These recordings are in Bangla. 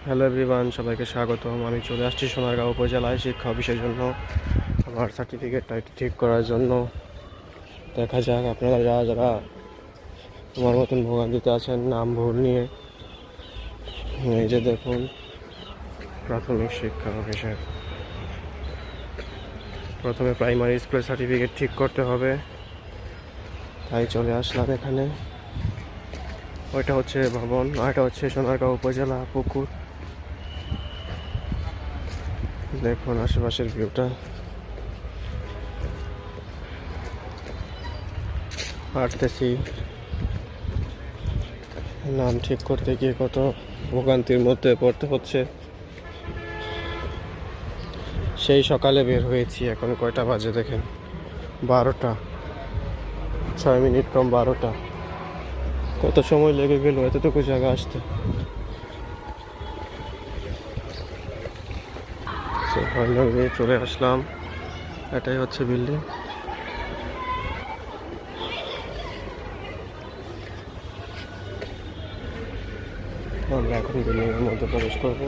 হ্যালো এভরিওয়ান, সবাইকে স্বাগতম। আমি চলে আসছি সোনারগাঁও উপজেলায় শিক্ষা অফিসের জন্য আমার সার্টিফিকেটটা একটু ঠিক করার জন্য। দেখা যাক আপনারা যারা যারা আমার মতন ভোগান্তিতে আছেন নাম ভুল নিয়ে। এই যে দেখুন, প্রাথমিক শিক্ষা অফিসের প্রথমে প্রাইমারি স্কুলের সার্টিফিকেট ঠিক করতে হবে, তাই চলে আসলাম এখানে। ওইটা হচ্ছে ভবন, আর এটা হচ্ছে সোনারগাঁও উপজেলা পুকুর। দেখুন আশেপাশের ভিউটা। হাঁটতেছি, নাম ঠিক করতে গিয়ে কত ভোগান্তির মধ্যে পড়তে হচ্ছে। সেই সকালে বের হয়েছি, এখন কয়টা বাজে দেখেন, 12টা 6 মিনিট, কম 12টা। কত সময় লেগে গেল এতটুকু জায়গা আসতে। ফাইনালি চলে আসলাম, এটাই হচ্ছে বিল্ডিং। আমরা এখন বিল্ডিংয়ের মধ্যে প্রবেশ করব।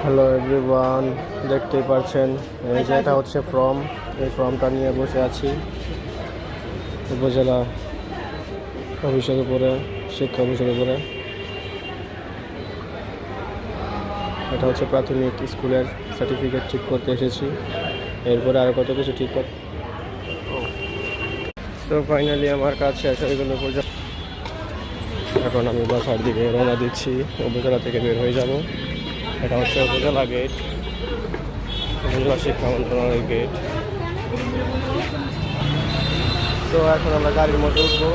হ্যালো এভরিওয়ান, দেখতেই পাচ্ছেন এই যে এটা হচ্ছে ফর্ম। এই ফর্মটা নিয়ে বসে আছি উপজেলা অফিসের উপরে, শিক্ষা অফিসের উপরে। এটা হচ্ছে প্রাথমিক স্কুলের সার্টিফিকেট ঠিক করতে এসেছি, এরপরে আরও কত কিছু ঠিক করতে। তো ফাইনালি আমার কাজ শেষ হয়ে গেল। এখন আমি বাসার দিকে রওনা দিচ্ছি, উপজেলা থেকে বের হয়ে যাব। এটা হচ্ছে উপজেলা গেট, উপজেলা শিক্ষা মন্ত্রণালয়ের গেট। তো এখন আমরা গাড়ির মধ্যে উঠবো।